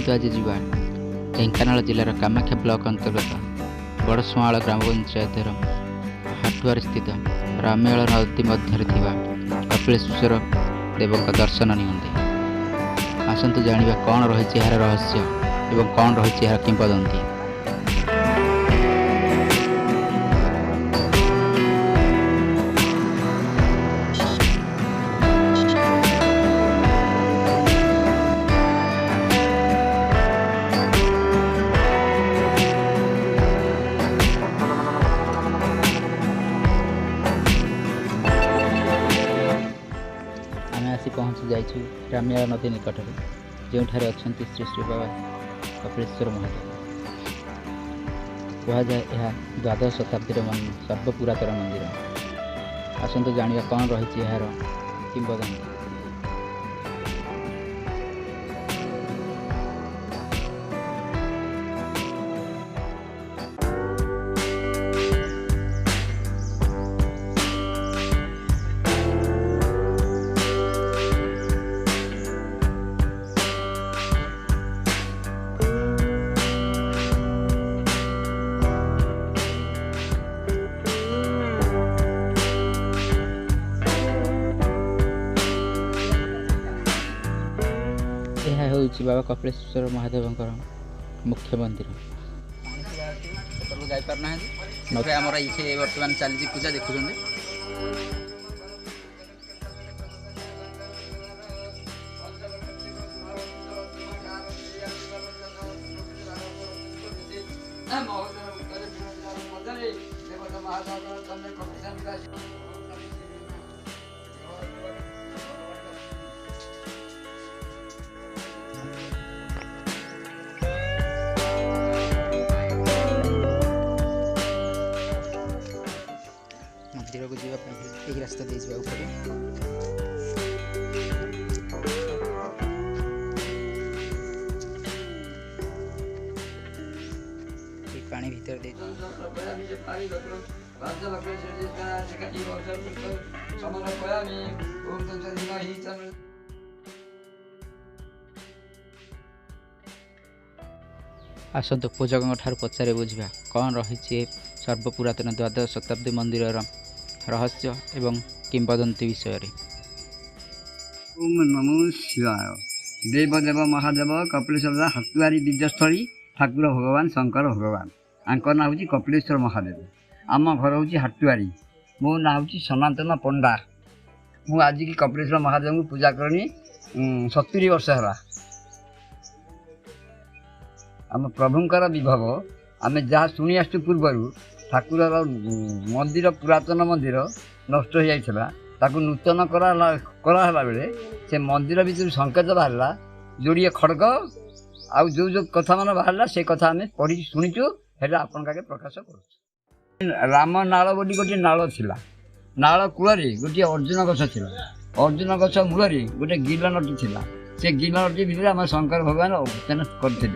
आसतु आज जावा ढेंकानाल जिलार कामाख्या ब्लॉक अंतर्गत बड़सुआल ग्राम पंचायत हाटुआर स्थित रामेल नदी मध्य कपिलेश्वर देव दर्शन निमंते आसतु जानिबा कौन रही यार रहस्य एवं कौन रही यार किंवदंती। आसी पहुँची जाइछु रामेल नदी निकट में जो अच्छा श्री श्री बाबा कपिलेश्वर महादेव कहुए यह द्वादश शताब्दी सर्वपुरातन मंदिर। आसतु जानिबा कौन रही यार किंवदंती। यह हूँ बाबा कपिलेश्वर महादेव मुख्य मंदिर। आमर ये बर्तमान चली पूजा देखुं मंदिर को जावाई रास्ता दे पड़े। पानी भीतर दे आसतु पूजकों ठार पचारे बुझा कौन रही सर्वपुरातन द्वादश शताब्दी मंदिर रहस्य एवं किंवदंती विषय। ओम नमो शिवाय। देवदेव महादेव कपिलेश्वर हाटुआरी विजयस्थली ठाकुर भगवान शंकर भगवान आंकर ना हूँ कपिलेश्वर महादेव। आम घर हूँ हाटुआरी। मो ना हूँ सनातन पंडा। मु आज की कपिलेश्वर महादेव को पूजा करनी 70 वर्ष है। आम प्रभुंकर विभव आम जहाँ शुणी आसु पूर्वर ठाकुर मंदिर पुरातन मंदिर नष्ट हो जाता नूतन कराला बेले से मंदिर भीतर संकेत बाहर जोड़िए खड़ग आउ जो कथा मान बाहर से कथा आम पढ़ी शुणीचु है आपन का प्रकाश कर। राम नाल बोली गोटे नाल थिला। नाल कूल गोटे अर्जुन गछ थिला। अर्जुन गछ मूल गोटे गिल नटी थिला। से गिल नटी भितर आम शंकर भगवान अवतार करते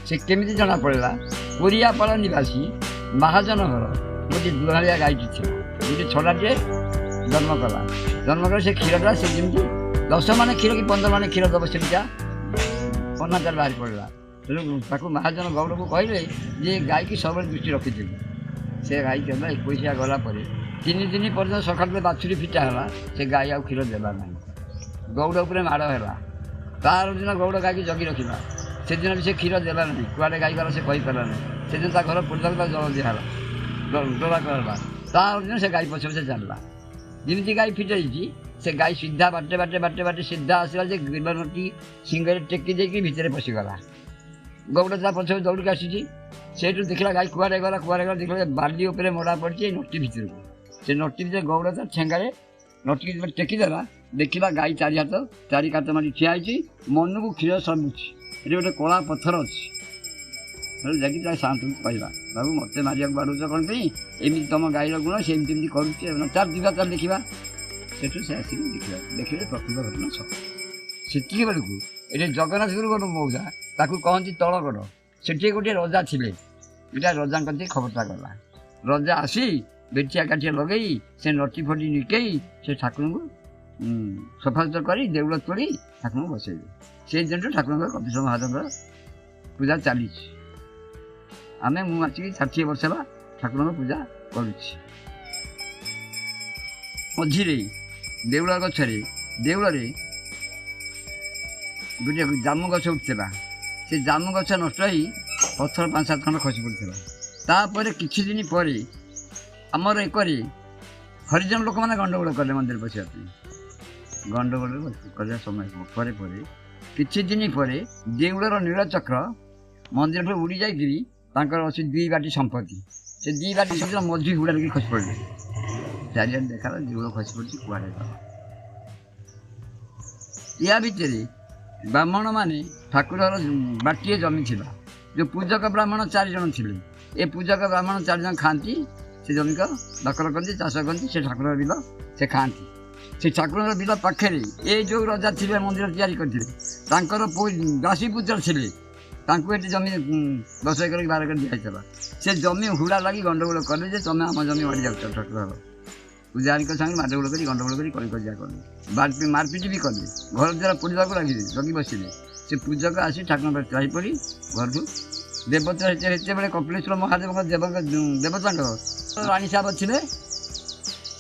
से केमी जना पड़ा कोरियापाड़ निवासी महाजन घर गोटे दुहालिया गाईटी थी गोटे छड़ाटे जन्म कला। जन्म कर से क्षीरटा से जमी 10 मान क्षीर कि 15 मान क्षीर दब से अनाचार बाहर पड़ा। तेणु महाजन गौड़ को कहले जे गाई की सब दृष्टि रखी से गाई देला 21 गलापर 3 दिन पर्यटन सकाल बाछुरी फिटा है से गाई आ क्षीर देला ना गौड़ उपर माड़ है। तार दिन गौड़ गाई की जगी रखा से दिन भी से क्षीर देला ना कुआड़े गाई गला से कहीपारा ना से दिन घर पोटा जल दिहला डोला करला। तार दिन से गाई पछे पछे चलला जमी गाई फिटाई से गाई सीधा बाटे बाटे बाटे बाटे सीधा आसला गिल नटी सिंगरे टेकी देकी भितर पशिगला। गौड़ ता पछे दौड़ के आसी से देखला गाई कुआड़े गला देखला बाली उपर मोड़ा पड़ी नटी भितर को से नटी भीतर गौड़ ता ठेंगारे नटी टेकी देला देखला गाई चारि हाथ मारी ठिया मन को क्षीर सबुची ये गोटे कला पत्थर अच्छी जाकि शांत कहवा बाबू मत मारिया बाड़ुच कौन एमती तुम गाईर गुण से एमती करुचे चार जीवा चार देखा से आसिक देखा देखिए प्रकृत घटना सब से बेलू ये जगन्नाथ गुरु गोटे मौजा ताकू कहती तलगढ़ से गोटे रजा थे इटा रजा खबरटा गला रजा आसी बेटिया काठिया लगे से नटी फटी निकई से ठाकुर को ସଫାସୁତୁରା କରି ଦେଉଳ ତୋଳି ଠାକୁରଙ୍କୁ ବସେଇବେ। ସେଇ ଦିନଠୁ ଠାକୁରଙ୍କର କପିଳେଶ୍ୱର ମହାଦେବଙ୍କର ପୂଜା ଚାଲିଛି। ମୁଁ ଆସିକି 60 ବର୍ଷ ହେଲା ଠାକୁରଙ୍କ ପୂଜା କରୁଛି। ମଝିରେ ଦେଉଳ ଗଛରେ ଦେଉଳରେ ଗୋଟିଏ ଜାମୁ ଗଛ ଉଠିଥିଲା। ସେ ଜାମୁ ଗଛ ନଷ୍ଟ ହୋଇ ପଥର 5-7 ଖଣ୍ଡ ଖସି ପଡ଼ିଥିଲା। ତାପରେ କିଛି ଦିନ ପରେ ଆମର ଏକରେ ହରିଜନ ଲୋକମାନେ ଗଣ୍ଡଗୋଳ କଲେ ମନ୍ଦିର ପଶିବା ପାଇଁ। ଗଣ୍ଡଗୋଳ କରିବା ସମୟ ପରେ କିଛି ଦିନ ପରେ ଦେଉଳର ନୀଳଚକ୍ର ମନ୍ଦିରଠୁ ଉଡ଼ି ଯାଇକରି ତାଙ୍କର ଅଛି 2 ବାଟି ସମ୍ପତ୍ତି। ସେ 2 ବାଟି ସମ୍ପତ୍ତି ମଝି ହୁଡ଼ାରେ ଖସି ପଡ଼ିଲେ। ଚାରିଆଡ଼େ ଦେଖାଲା ଦେଉଳ ଖସି ପଡ଼ିଛି, କୁଆଡ଼େ ଗଲା। ୟା ଭିତରେ ବ୍ରାହ୍ମଣମାନେ ଠାକୁରର ବାଟିଏ ଜମି ଥିଲା। ଯେଉଁ ପୂଜକ ବ୍ରାହ୍ମଣ 4 ଜଣ ଥିଲେ। ଏ ପୂଜକ ବ୍ରାହ୍ମଣ 4 ଜଣ ଖାଆନ୍ତି। ସେ ଜମିକ ଦଖଲ କରନ୍ତି, ଚାଷ କରନ୍ତି। ସେ ଠାକୁରର ବିଲ ସେ ଖାଆନ୍ତି। ସେ ଠାକୁରଙ୍କ ବିଲ ପାଖରେ ଏ ଯେଉଁ ରଜା ଥିଲେ ମନ୍ଦିର ତିଆରି କରିଥିଲେ ତାଙ୍କର ଦାସୀପୁତ୍ର ଥିଲେ। ତାଙ୍କୁ ଏଠି ଜମି 10 ଏକର କି 12 ଏକର ଦିଆହେଇଥିଲା। ସେ ଜମି ହୁଡ଼ା ଲାଗି ଗଣ୍ଡଗୋଳ କଲେ ଯେ ତମେ ଆମ ଜମି ମାଡ଼ି ଯାଉଛ। ଠାକୁରର ପୂଜାରୀଙ୍କ ସାଙ୍ଗରେ ମାଡ଼ଗୋଳ କରି ଗଣ୍ଡଗୋଳ କରି କଳିକଜିଆ କଲେ, ମାରପିଟ ବି କଲେ, ଘର ଦ୍ୱାରା ପୋଡ଼ିବାକୁ ଲାଗିଲେ, ଜଗି ବସିଲେ। ସେ ପୂଜକ ଆସି ଠାକୁରଙ୍କ ତ୍ରାହି ପଡ଼ି ଘରଠୁ ଦେବତା ସେତେବେଳେ କପିଳେଶ୍ୱର ମହାଦେବଙ୍କ ଦେବତାଙ୍କର ରାଣୀ ସାହେବ ଥିଲେ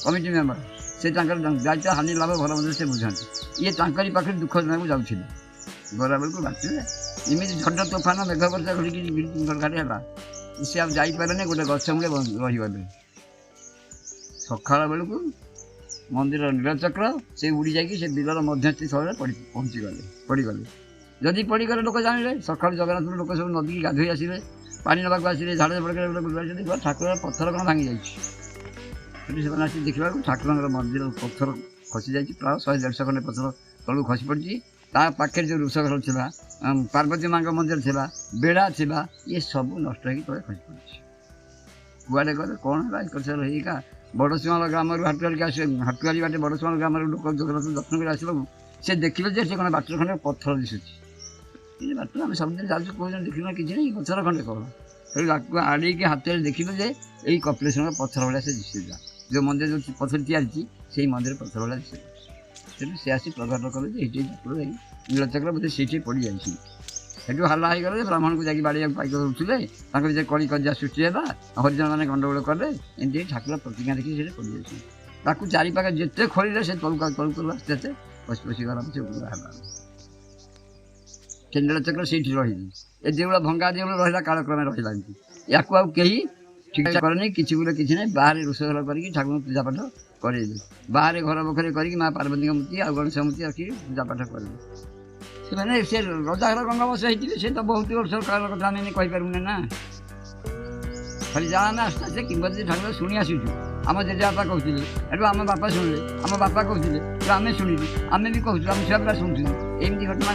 କମିଟି ମେମ୍ବର। ସେ ତାଙ୍କର ଦାୟିତ୍ୱ ହାନି ଲାଭ ଭଲ ମନ୍ଦ ସେ ବୁଝନ୍ତି। ଇଏ ତାଙ୍କରି ପାଖରେ ଦୁଃଖ ଜଣାକୁ ଯାଉଥିଲେ। ଗଲାବେଳକୁ ବାଟିଲେ ଏମିତି ଝଡ଼ ତୋଫାନ ମେଘ ବର୍ଷା ଘଡ଼ିକି ଘାଟି ହେଲା। ସେ ଆଉ ଯାଇପାରିଲେନି, ଗୋଟେ ଗଛ ମୂଳେ ରହିଗଲେ। ସକାଳ ବେଳକୁ ମନ୍ଦିରର ନୀଳଚକ୍ର ସେ ଉଡ଼ି ଯାଇକି ସେ ବିଲର ମଧ୍ୟସ୍ଥି ସ୍ଥଳରେ ପଡ଼ିଗଲେ। ଯଦି ପଡ଼ିଗଲେ ଲୋକ ଜାଣିଲେ। ସକାଳୁ ଜଗନ୍ନାଥପୁର ଲୋକ ସବୁ ନଦୀକି ଗାଧୋଇ ଆସିଲେ, ପାଣି ନେବାକୁ ଆସିଲେ, ଝାଡ଼ ଠାକୁରର ପଥର କ'ଣ ଭାଙ୍ଗି ଯାଇଛି। ସେଠି ସେମାନେ ଆସି ଦେଖିବାକୁ ଠାକୁରଙ୍କର ମନ୍ଦିର ପଥର ଖସି ଯାଇଛି। ପ୍ରାୟ 100-150 ଖଣ୍ଡେ ପଥର ତଳକୁ ଖସି ପଡ଼ିଛି। ତା ପାଖରେ ଯେଉଁ ଋଷଘର ଥିଲା, ପାର୍ବତୀ ମାଙ୍କ ମନ୍ଦିର ଥିଲା, ବେଢ଼ା ଥିଲା, ଇଏ ସବୁ ନଷ୍ଟ ହେଇକି ତଳେ ଖସି ପଡ଼ିଛି। କୁଆଡ଼େ ଗଲେ କ'ଣ ହେଲା ହେଇକା ବଡ଼ଶୁଆଳ ଗ୍ରାମରୁ ହାଟୁଆଲି ବାଟେ ବଡ଼ଶୁଆଳ ଗ୍ରାମରୁ ଲୋକ ଜଗନ୍ନାଥ ଦର୍ଶନ କରି ଆସିବାକୁ ସେ ଦେଖିଲେ ଯେ ସେ କ'ଣ ବାଟର ଖଣ୍ଡେ ପଥର ଦିଶୁଛି। ଏ ବାଟରେ ଆମେ ସବୁଦିନ ଯାଉଛୁ, କହୁଛନ୍ତି ଦେଖିଲୁ କିଛି ନାହିଁ, ପଥର ଖଣ୍ଡେ କ'ଣ। ସେଠି ତାକୁ ଆଡ଼େଇକି ହାତରେ ଦେଖିଲୁ ଯେ ଏଇ କପିଳେଶ୍ୱରଙ୍କ ପଥର ଭଳିଆ ସେ ଦିଶିଲା। ଯେଉଁ ମନ୍ଦିର ଯେଉଁ ପଥର ତିଆରିଛି ସେଇ ମନ୍ଦିର ପଥର ଭଳିଆ ଦିଶିଲା। ସେଠୁ ସେ ଆସି ପ୍ରକଟ କଲେ ଯେ ଏଇଠି ଠାକୁର ଏଇ ନୀଳଚକ୍ର ବୋଧେ ସେଇଠି ପଡ଼ିଯାଇଛି। ସେଠୁ ହାଲ୍ଲା ହେଇଗଲା ଯେ ବ୍ରାହ୍ମଣକୁ ଯାଇକି ବାଡ଼ିବାକୁ ପାଇକ ହେଉଥିଲେ। ତାଙ୍କ ଭିତରେ କଳିକଜିଆ ସୃଷ୍ଟି ହେଲା, ହରିଜନମାନେ ଗଣ୍ଡଗୋଳ କଲେ। ଏମିତି ଠାକୁର ପ୍ରତିଜ୍ଞା ଦେଖି ସେଠି ପଡ଼ିଯାଇଛି। ତାକୁ ଚାରିପାଖେ ଯେତେ ଖୋଳିଲେ ସେ ତଳକୁ ଆସ୍ତେ ଆସ୍ତେ ପଶି ଗଲା। ସେ ହେଲା ସେ ନୀଳଚକ୍ର ସେଇଠି ରହିଛି। ଏ ଦେଉଳ ଭଙ୍ଗା ଦେଉଳ ରହିଲା, କାଳକ୍ରମେ ରହିଲା। ଏମିତି ୟାକୁ ଆଉ କେହି ଠିକ୍ କରେନି। କିଛି ନାହିଁ। ବାହାରେ ରୋଷେଇ କରିକି ଠାକୁରଙ୍କୁ ପୂଜାପାଠ କରେଇଲେ। ବାହାରେ ଘର ବଖରେ କରିକି ମା ପାର୍ବତୀଙ୍କ ମୂର୍ତ୍ତି ଆଉ ଗଣେଶ ମୂର୍ତ୍ତି ରଖିକି ପୂଜାପାଠ କରିଲେ। ସେମାନେ ସେ ରଜାଘର ଗଙ୍ଗବଶ ହେଇଥିଲେ। ସେ ତ ବହୁତ ବର୍ଷ କାଳ କଥା ଆମେ କହିପାରିବୁନି ନା। ଖାଲି ଯାହା ଆମେ ଆସ୍ତେ ଆସ୍ତେ କିମ୍ବଦନ୍ତୀ ଠାକୁର ଶୁଣି ଆସୁଛୁ। ଆମ ଜେଜେବାପା କହୁଥିଲେ, ଏଠୁ ଆମ ବାପା ଶୁଣିଲେ, ଆମ ବାପା କହୁଥିଲେ, ଏଠୁ ଆମେ ଶୁଣିଲୁ, ଆମେ ବି କହୁଛୁ, ଆମେ ଛୁଆ ପିଲା ଶୁଣୁଥିଲୁ। ଏମିତି ଘଟଣା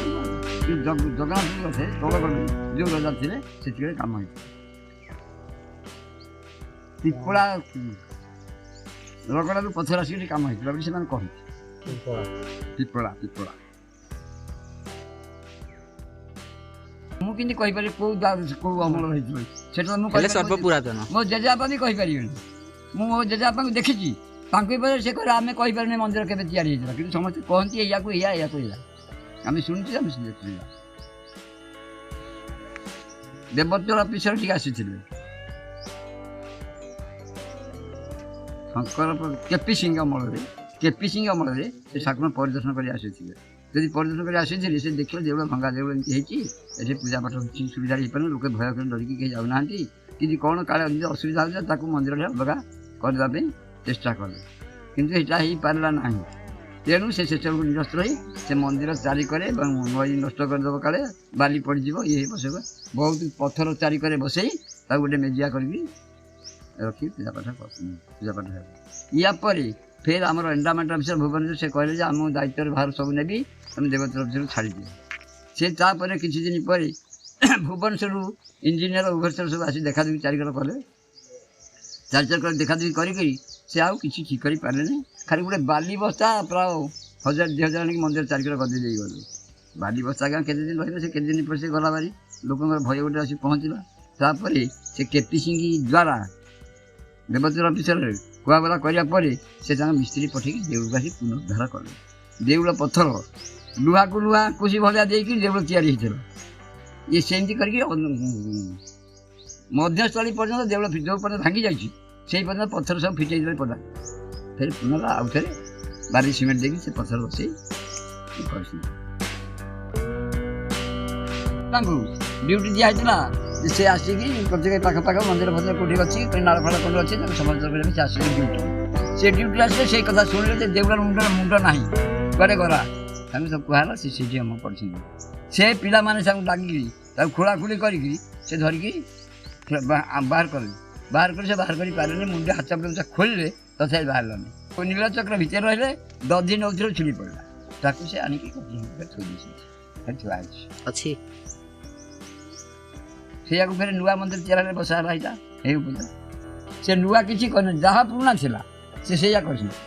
ଜଗନ୍ନାଥ କଥା ତଳଗଡ଼ରେ ଯେଉଁ ରଜା ଥିଲେ ସେତିକିବେଳେ କାମ ହେଇଥିଲା। ପିପଳା ରଗଡ଼ାରୁ ପଥର ଆସିକି କାମ ହେଇଥିଲା ବୋଲି ସେମାନେ କହନ୍ତି। ପିପଳା ମୁଁ କିନ୍ତୁ କହିପାରିବି କୋଉ ଅମଳ ହେଇଥିବ ସେଟା ମୁଁ ସର୍ବପୁରାତନ ମୋ ଜେଜେବାପା ବି କହିପାରିବିନି। ମୁଁ ମୋ ଜେଜେବାପାଙ୍କୁ ଦେଖିଛି, ତାଙ୍କୁ ବି ସେ କହିଲେ ଆମେ କହିପାରୁନି ମନ୍ଦିର କେବେ ତିଆରି ହେଇଥିଲା, କିନ୍ତୁ ସମସ୍ତେ କହନ୍ତି ଏଇଆକୁ ଏଇଆ ଆମେ ଶୁଣିଛୁ, ଆମେ ଦେଖିଛୁ। ଦେବୋତ୍ତର ଅଫିସର ଟିକେ ଆସିଥିଲେ, ଶଙ୍କର କେପି ସିଂ ଅମଳରେ ସେ ଠାକୁର ପରିଦର୍ଶନ କରି ଆସିଥିଲେ। ଯଦି ପରିଦର୍ଶନ କରି ଆସିଥିଲେ ସେ ଦେଖିଲେ ଦେଉଳ ଭଙ୍ଗା ଦେଉଳ ଏମିତି ହେଇଛି, ଏଠି ପୂଜାପାଠ ସୁବିଧା ହେଇପାରୁନି, ଲୋକେ ଭୟ କରି ଡରିକି କେହି ଯାଉନାହାନ୍ତି, କିନ୍ତୁ କ'ଣ କାଳେ ଯଦି ଅସୁବିଧା ହେଉଛି ତାକୁ ମନ୍ଦିରରେ ଅଲଗା କରିବା ପାଇଁ ଚେଷ୍ଟା କଲେ, କିନ୍ତୁ ଏଇଟା ହେଇପାରିଲା ନାହିଁ। ତେଣୁ ସେ ସେଠାକୁ ନିରସ୍ତ ହୋଇ ସେ ମନ୍ଦିର ଚାରିକରେ ନଈ ନଷ୍ଟ କରିଦେବ, କାଳେ ବାଲି ପଡ଼ିଯିବ, ଇଏ ବସେଇବ, ବହୁତ ପଥର ଚାରିକରେ ବସେଇ ତାକୁ ଗୋଟେ ମେଜିଆ କରିକି ରଖି ପୂଜାପାଠ ହେବ। ୟା ପରେ ଫେର୍ ଆମର ଏଣ୍ଡାମେଣ୍ଟ ଅଫିସର ଭୁବନେଶ୍ୱର ସେ କହିଲେ ଯେ ଆମ ଦାୟିତ୍ୱରେ ବାହାର ସବୁ ନେବି, ଆମେ ଦେବୋତ୍ତର ଅଫିସରୁ ଛାଡ଼ିଦିଅ। ସେ ତାପରେ କିଛି ଦିନ ପରେ ଭୁବନେଶ୍ୱରରୁ ଇଞ୍ଜିନିୟର ଉଭୟେଶ୍ୱର ସବୁ ଆସି ଦେଖାଦେଖି ଚାରିକର କଲେ। ଚାରିକର ଦେଖାଦେଖି କରିକି ସେ ଆଉ କିଛି ଠିକ୍ କରିପାରିଲେନି। ଖାଲି ଗୋଟେ ବାଲି ବସ୍ତା ପ୍ରାୟ 1000-2000 ଆଣିକି ମନ୍ଦିର ଚାରିକର ଗଦେଇ ଦେଇଗଲେ। ବାଲି ବସ୍ତା ଆଜ୍ଞା କେତେ ଦିନ ରହିଲେ, ସେ କେତେ ଦିନ ପରେ ସେ ଗଲା ବାରି, ଲୋକଙ୍କର ଭୟ ଗୋଟେ ଆସି ପହଞ୍ଚିଲା। ତାପରେ ସେ କେପି ସିଂ ଦ୍ୱାରା ଦେବୋତ୍ତର ଅଫିସରରେ କୁହାବଲା କରିବା ପରେ ସେ ତାଙ୍କ ମିସ୍ତ୍ରୀ ପଠେଇକି ଦେଉଳକୁ ଆସି ପୁନରୁଦ୍ଧାର କଲେ। ଦେଉଳ ପଥର ଲୁହାକୁ ଲୁହା କୁଶି ଭଳିଆ ଦେଇକି ଦେଉଳ ତିଆରି ହେଇଥିଲା। ଇଏ ସେମିତି କରିକି ମଧ୍ୟସ୍ଥଳୀ ପର୍ଯ୍ୟନ୍ତ ଦେଉଳ ଯେଉଁ ପର୍ଯ୍ୟନ୍ତ ଭାଙ୍ଗି ଯାଇଛି ସେଇ ପର୍ଯ୍ୟନ୍ତ ପଥର ସବୁ ଫିଟେଇ ଦେଲେ ପଦା ଫେରେ ପୁନର ଆଉ ଥରେ ବାରି ସିମେଣ୍ଟ ଦେଇକି ସେ ପଥର ବସେଇ କରିଛନ୍ତି। ତାଙ୍କୁ ଡ୍ୟୁଟି ଦିଆହେଇଥିଲା ଯେ ସେ ଆସିକି ପ୍ରତ୍ୟେକ ପାଖ ମନ୍ଦିର ଫନ୍ଦିର କେଉଁଠି ଅଛି ନାଳ ଫାଳ କେଉଁଠି ଅଛି ତାକୁ ସମାଜ କରିବା ସେ ଆସିଲେ ଡ୍ୟୁଟି। ସେ ଡ୍ୟୁଟି ଆସିଲେ ସେଇ କଥା ଶୁଣିଲେ ଯେ ଦେଉଳର ମୁଣ୍ଡ ନାହିଁ କୁଆଡ଼େ ଗଲା ତାଙ୍କୁ ସବୁ କୁହାହେଲା ସେ ସେଇଠି ଆମ ପଡ଼ିଛନ୍ତି। ସେ ପିଲାମାନେ ତାଙ୍କୁ ଡାକିକିରି ତାକୁ ଖୋଳାଖୋଳି କରିକି ସେ ଧରିକି ବାହାର କଲେ। ବାହାର କରି ସେ ବାହାର କରିପାରିଲେନି। ମୁଣ୍ଡ ହାତ ଖୋଲିଲେ ତଥାପି ବାହାରିଲାନି। ନୀଳଚକ୍ର ଭିତରେ ରହିଲେ ଦଧି ନଉଥିଲେ ଛିଡ଼ି ପଡ଼ିଲା। ତାକୁ ସେ ଆଣିକି ଥୋଇ ଦେଇଛନ୍ତି ଥୁଆ ହେଇଛି ଅଛି। ସେଇଆକୁ ଫେରେ ନୂଆ ମନ୍ଦିର ତିଆରି ହେଲେ ବସା ହେଲା ଏଇଟା ଏଇ ପୂଜା। ସେ ନୂଆ କିଛି କରିନି, ଯାହା ପୁରୁଣା ଥିଲା ସେ ସେଇଆ କରିଛନ୍ତି।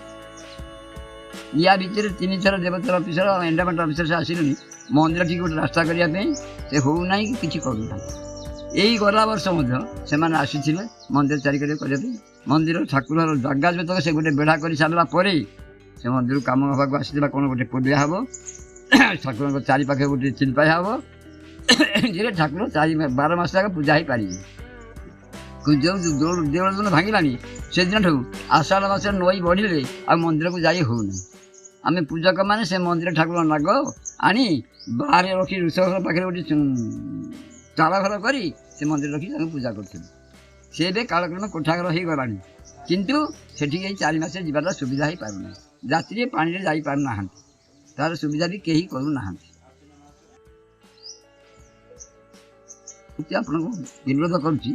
ୟା ଭିତରେ 3 ଥର ଦେବତାର ଅଫିସର ଏଣ୍ଡାମେଣ୍ଟ ଅଫିସର ସେ ଆସିଲେନି ମନ୍ଦିର ଠିକ୍ ଗୋଟେ ରାସ୍ତା କରିବା ପାଇଁ। ସେ ହେଉନାହିଁ କି କିଛି କରୁନାହିଁ। ଏଇ ଗଲା ବର୍ଷ ମଧ୍ୟ ସେମାନେ ଆସିଥିଲେ ମନ୍ଦିର ଚାରିକଡ଼ କରିବା ପାଇଁ। ମନ୍ଦିର ଠାକୁରର ଜାଗା ଯେତେବେଳେ ସେ ଗୋଟେ ବେଢ଼ା କରି ସାରିଲା ପରେ ସେ ମନ୍ଦିରକୁ କାମ ହେବାକୁ ଆସିଥିଲା। କ'ଣ ଗୋଟେ ପଡ଼ିଆ ହେବ, ଠାକୁରଙ୍କ ଚାରିପାଖେ ଗୋଟେ ଚିଲ୍ପାଇ ହେବ, ଯେ ଠାକୁର 12 ମାସ ଯାକ ପୂଜା ହେଇପାରିବେ। ଯେଉଁ ଦେଉଳ ଦିନ ଭାଙ୍ଗିଲାଣି ସେଦିନଠୁ ଆଷାଢ଼ ମାସରେ ନଈ ବଢ଼ିଲେ ଆଉ ମନ୍ଦିରକୁ ଯାଇ ହେଉନାହିଁ। ଆମେ ପୂଜକମାନେ ସେ ମନ୍ଦିର ଠାକୁର ନାଗ ଆଣି ବାହାରେ ରଖି ରୋଷେଇ ଘର ପାଖରେ ଗୋଟେ ଚାଳ ଘର କରି ସେ ମନ୍ଦିର ରଖି ତାଙ୍କୁ ପୂଜା କରୁଥିଲେ। ସେ ଏବେ କାଳକ୍ରମେ କୋଠାଘର ହେଇଗଲାଣି, କିନ୍ତୁ ସେଠିକି ଏଇ 4 ମାସରେ ଯିବାଟା ସୁବିଧା ହେଇପାରୁନାହିଁ। ଯାତ୍ରୀ ପାଣିରେ ଯାଇପାରୁନାହାନ୍ତି, ତାର ସୁବିଧା ବି କେହି କରୁନାହାନ୍ତି। ଆପଣଙ୍କୁ ବିରୋଧ କରୁଛି,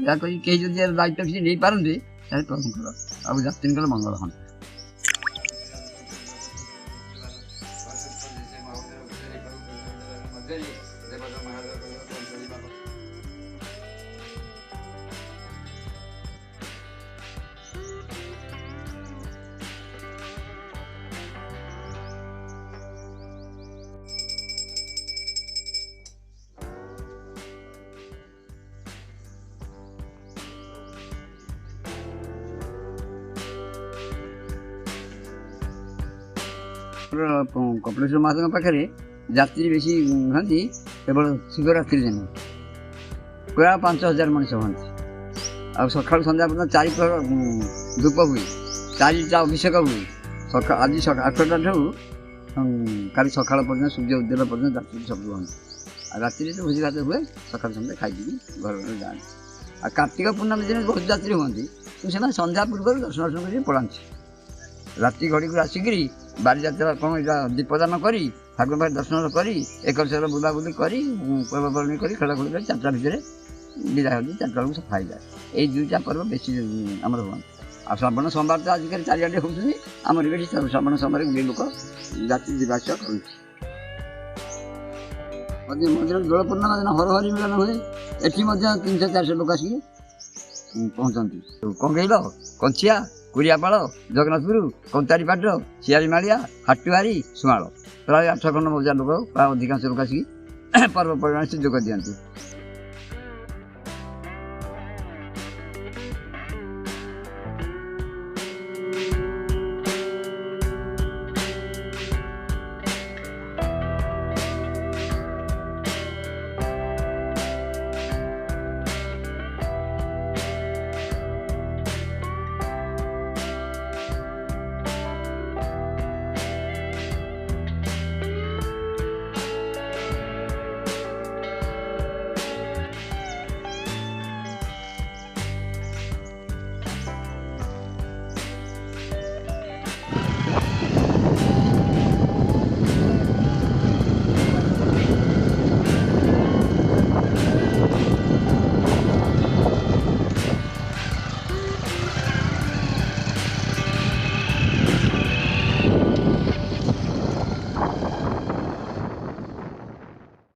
ଯାହାକରି କେହି ଯଦି ଦାୟିତ୍ୱ କିଛି ନେଇପାରନ୍ତେ ତାହେଲେ ପ୍ରଭୁଙ୍କର ଆଉ ଯାତ୍ରୀଙ୍କର ମଙ୍ଗଳ ହୁଅନ୍ତା। କପିଳେଶ୍ୱର ମହାଦେବଙ୍କ ପାଖରେ ଯାତ୍ରୀ ବେଶୀ ହୁଅନ୍ତି କେବଳ ଶିବରାତ୍ରି ଦିନ। ପ୍ରାୟ 5000 ମଣିଷ ହୁଅନ୍ତି। ଆଉ ସକାଳୁ ସନ୍ଧ୍ୟା ପର୍ଯ୍ୟନ୍ତ 4 ପ୍ରହର ଧୂପ ହୁଏ, 4ଟା ଅଭିଷେକ ହୁଏ। ଆଜି 8ଟାଠୁ କାଲି ସକାଳ ପର୍ଯ୍ୟନ୍ତ ସୂର୍ଯ୍ୟ ଉଦୟ ପର୍ଯ୍ୟନ୍ତ ଯାତ୍ରୀ ସବୁ ହୁଅନ୍ତି। ଆଉ ରାତିରେ ତ ଭୋଜି ଭାତ ହୁଏ, ସକାଳୁ ସନ୍ଧ୍ୟା ଖାଇକି ଘର ଯାଆନ୍ତି। ଆଉ କାର୍ତ୍ତିକ ପୂର୍ଣ୍ଣମୀ ଦିନ ବହୁତ ଯାତ୍ରୀ ହୁଅନ୍ତି, କିନ୍ତୁ ସେମାନେ ସନ୍ଧ୍ୟା ପୂର୍ବରୁ ଦର୍ଶନ କରିକି ପଳାନ୍ତି। ରାତି ଘଡ଼ିକୁ ଆସିକିରି ବାଲିଯାତ୍ରା କ'ଣ ଏଇଟା ଦୀପଦାନ କରି ଠାକୁର ପାଖରେ ଦର୍ଶନ କରି ଏକର ବୁଲାବୁଲି କରି ପର୍ବପର୍ବାଣୀ କରି ଖେଳଖେଳି କରି 4ଟା ଭିତରେ ବିଦାୟ ହେଉଛି। 4ଟା ବେଳକୁ ସଫା ହେଇଯାଏ। ଏଇ 2ଟା ପର୍ବ ବେଶୀ ଆମର ହୁଅନ୍ତି। ଆଉ ଶ୍ରାବଣ ସୋମବାର ତ ଆଜିକାଲି ଚାରିଆଡ଼େ ହେଉଛନ୍ତି, ଆମର ବି ଶ୍ରାବଣ ସୋମବାରରେ ଗୁଡ଼ିଏ ଲୋକ ଯାତ୍ରୀ ଯିବା ଆସିବା କରନ୍ତି। ମନ୍ଦିର ଦୋଳ ପୂର୍ଣ୍ଣିମା ଦିନ ହରହରି ମିଳନ ହୁଏ। ଏଠି ମଧ୍ୟ 300-400 ଲୋକ ଆସିକି ପହଞ୍ଚନ୍ତି। କଙ୍ଗେଇଲ, କଞ୍ଚିଆ, କୁରିଆପାଳ, ଜଗନ୍ନାଥପୁର, କନ୍ତାରିପାଟ, ଶିଆଳିମାଳିଆ, ହାଟୁଆରି, ସୁଆଳ ପ୍ରାୟ 8 ଖଣ୍ଡ ମୌଜା ଲୋକ, ପ୍ରାୟ ଅଧିକାଂଶ ଲୋକ ଆସିକି ପର୍ବପର୍ବାଣି ଯୋଗ ଦିଅନ୍ତି।